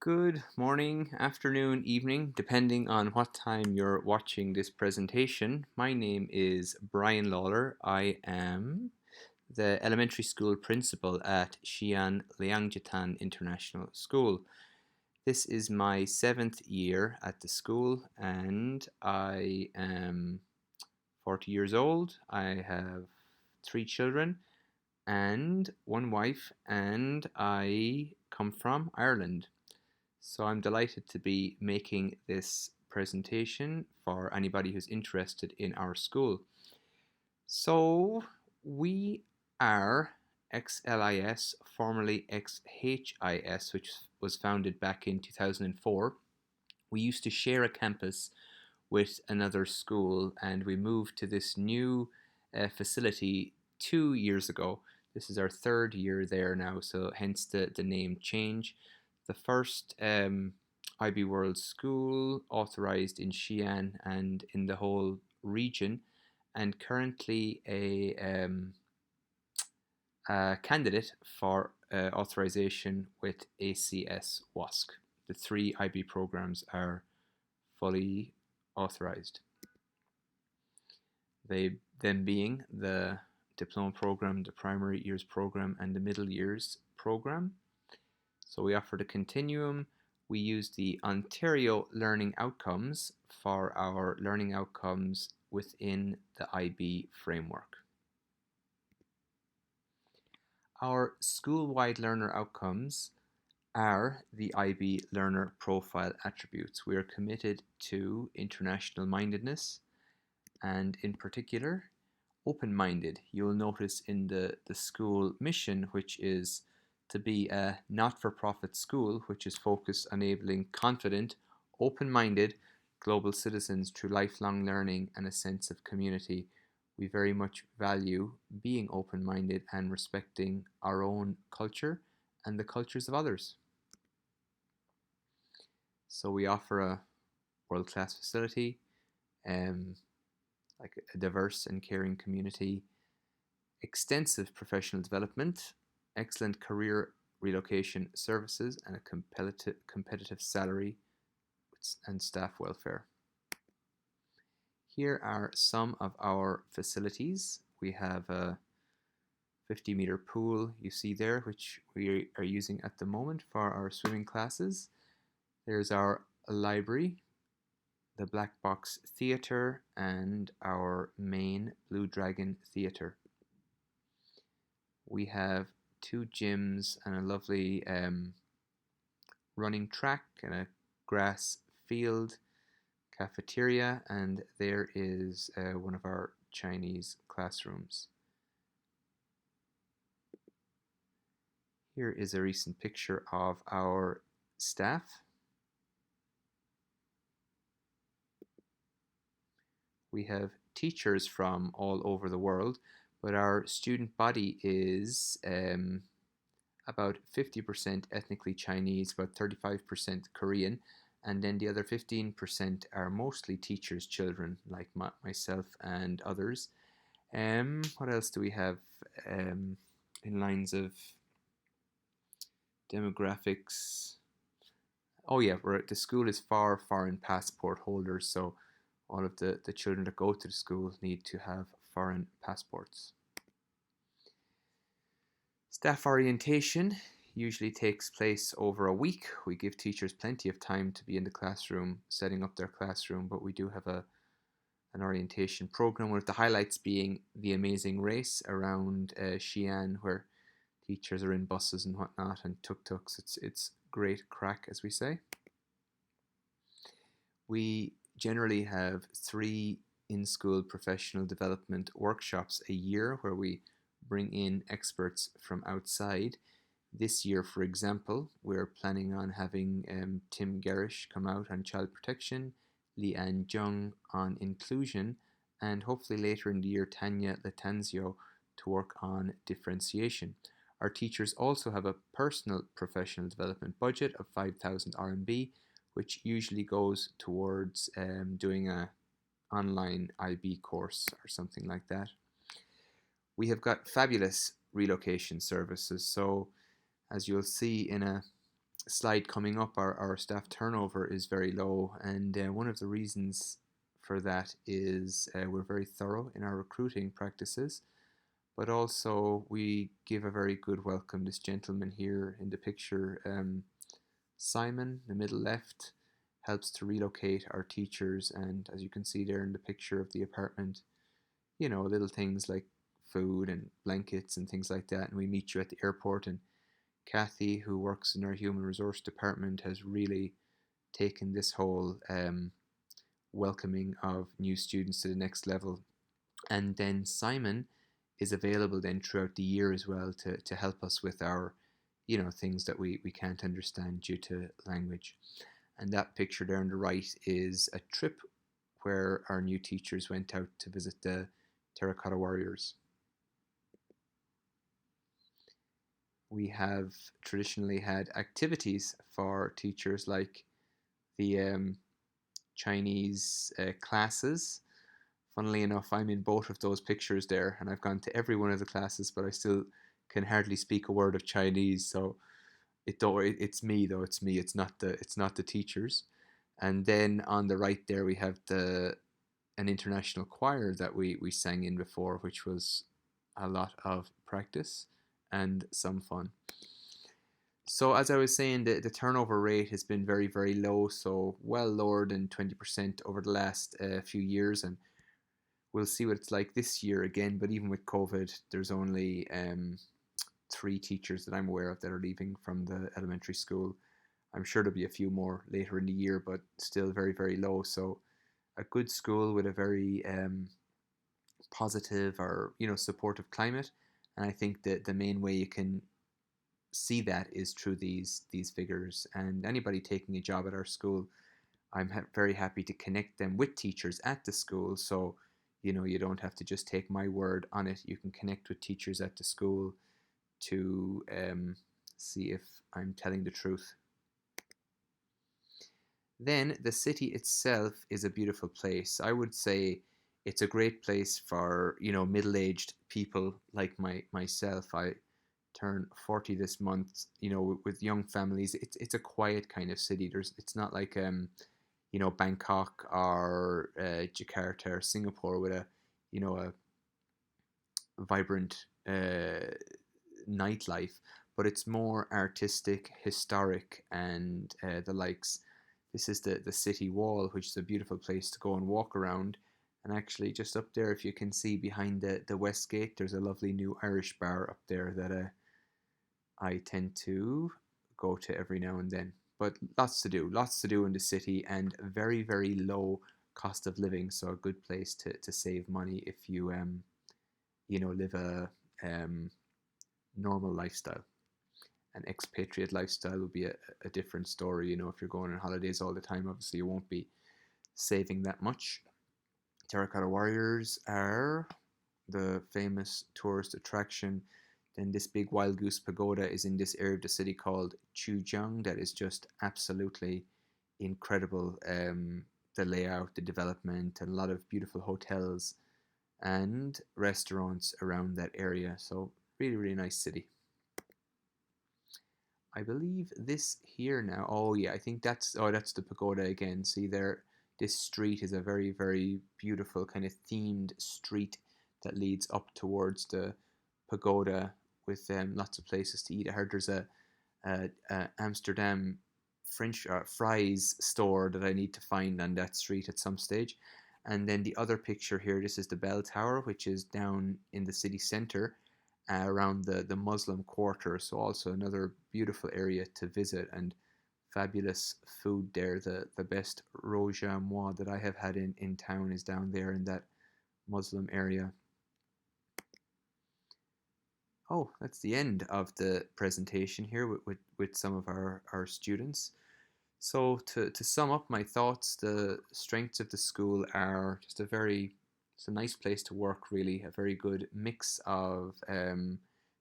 Good morning, afternoon, evening, depending on what time you're watching this presentation. My name is Brian Lawler. I am the elementary school principal at Xi'an Liangjitan International School. This is my 7th year at the school and I am 40 years old. I have 3 children and 1 wife, and I come from Ireland. So I'm delighted to be making this presentation for anybody who's interested in our school. So we are XLIS, formerly XHIS, which was founded back in 2004. We used to share a campus with another school, and we moved to this new facility 2 years ago. This is our 3rd year there now, so hence the name change. The first IB World School authorized in Xi'an and in the whole region, and currently a candidate for authorization with ACS WASC. The 3 IB programs are fully authorized. They them being the diploma program, the primary years program, and the middle years program. So we offer the continuum. We use the Ontario Learning Outcomes for our learning outcomes within the IB framework. Our school-wide learner outcomes are the IB learner profile attributes. We are committed to international mindedness and in particular open-minded. You'll notice in the school mission, which is to be a not-for-profit school which is focused on enabling confident, open-minded global citizens through lifelong learning and a sense of community. We very much value being open-minded and respecting our own culture and the cultures of others. So we offer a world-class facility, like a diverse and caring community, extensive professional development, excellent career relocation services, and a competitive salary and staff welfare. Here are some of our facilities. We have a 50-meter pool you see there, which we are using at the moment for our swimming classes. There's our library, the Black Box Theatre, and our main Blue Dragon Theatre. We have 2 gyms and a lovely running track and a grass field, cafeteria, and there is one of our Chinese classrooms. Here is a recent picture of our staff. We have teachers from all over the world, but our student body is about 50% ethnically Chinese, about 35% Korean, and then the other 15% are mostly teachers' children, like myself and others. What else do we have in lines of demographics? Oh yeah, the school is for foreign passport holders, so all of the children that go to the school need to have foreign passports. Staff orientation usually takes place over a week. We give teachers plenty of time to be in the classroom, setting up their classroom, but we do have an orientation program, with the highlights being the amazing race around Xi'an, where teachers are in buses and whatnot and tuk-tuks. It's great crack, as we say. We generally have 3 in-school professional development workshops a year where we bring in experts from outside. This year, for example, we're planning on having Tim Garish come out on child protection, Leanne Jung on inclusion, and hopefully later in the year, Tanya Latanzio to work on differentiation. Our teachers also have a personal professional development budget of 5,000 RMB, which usually goes towards doing an online IB course or something like that. We have got fabulous relocation services. So as you'll see in a slide coming up, our staff turnover is very low, and one of the reasons for that is we're very thorough in our recruiting practices, but also we give a very good welcome. This gentleman here in the picture, Simon, the middle left, helps to relocate our teachers, and as you can see there in the picture of the apartment, little things like food and blankets and things like that, and we meet you at the airport. And Kathy, who works in our human resource department, has really taken this whole welcoming of new students to the next level. And then Simon is available then throughout the year as well to help us with our, things that we can't understand due to language. And that picture there on the right is a trip where our new teachers went out to visit the Terracotta Warriors. We have traditionally had activities for teachers like the Chinese classes. Funnily enough, I'm in both of those pictures there, and I've gone to every one of the classes, but I still can hardly speak a word of Chinese. So it's me though. It's me. It's not the teachers. And then on the right there, we have an international choir that we sang in before, which was a lot of practice and some fun. So as I was saying, the turnover rate has been very, very low, so well lower than 20% over the last few years, and we'll see what it's like this year again. But even with COVID, there's only 3 teachers that I'm aware of that are leaving from the elementary school. I'm sure there'll be a few more later in the year, but still very, very low. So a good school with a very positive or supportive climate, and I think that the main way you can see that is through these figures. And anybody taking a job at our school, I'm very happy to connect them with teachers at the school. So you don't have to just take my word on it. You can connect with teachers at the school to see if I'm telling the truth. Then the city itself is a beautiful place. I would say it's a great place for middle-aged people like myself. I turn 40 this month. With young families, it's a quiet kind of city. It's not like Bangkok or Jakarta or Singapore with a vibrant nightlife, but it's more artistic, historic, and the likes. This is the city wall, which is a beautiful place to go and walk around. And actually, just up there, if you can see behind the West Gate, there's a lovely new Irish bar up there that I tend to go to every now and then. But lots to do in the city, and very, very low cost of living. So a good place to save money if you live a normal lifestyle. An expatriate lifestyle would be a different story. If you're going on holidays all the time, obviously you won't be saving that much. Terracotta Warriors are the famous tourist attraction. Then this big wild goose pagoda is in this area of the city called Chujiang. That is just absolutely incredible. The layout, the development, and a lot of beautiful hotels and restaurants around that area. So really, really nice city. I believe this here now. Oh yeah, I think that's the pagoda again. See there, this street is a very, very beautiful kind of themed street that leads up towards the pagoda with lots of places to eat. I heard there's a Amsterdam French fries store that I need to find on that street at some stage. And then the other picture here, this is the bell tower, which is down in the city center around the Muslim quarter. So also another beautiful area to visit, and fabulous food there. The best roja moi that I have had in town is down there in that Muslim area. Oh, that's the end of the presentation here with some of our students. So to sum up my thoughts, the strengths of the school are just it's a nice place to work, really, a very good mix of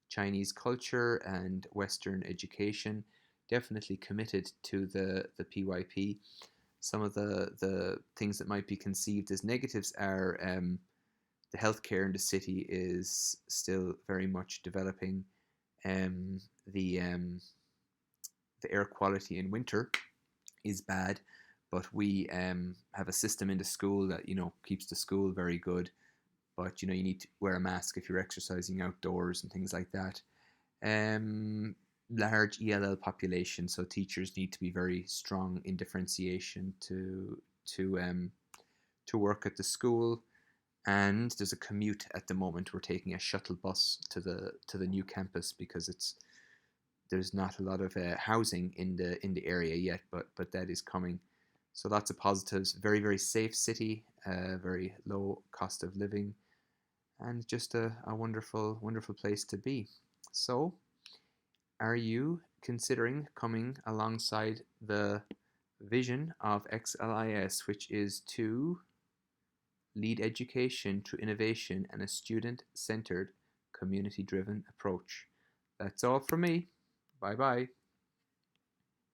Chinese culture and Western education, definitely committed to the PYP. Some of the things that might be conceived as negatives are the healthcare in the city is still very much developing. The the air quality in winter is bad, but we have a system in the school that keeps the school very good. But you need to wear a mask if you're exercising outdoors and things like that. Large ELL population, so teachers need to be very strong in differentiation to work at the school. And there's a commute at the moment. We're taking a shuttle bus to the new campus because there's not a lot of housing in the area yet, but that is coming. So lots of positives. Very, very safe city. Very low cost of living, and just a wonderful, wonderful place to be. So, are you considering coming alongside the vision of XLIS, which is to lead education through innovation and a student-centered, community-driven approach? That's all from me. Bye bye.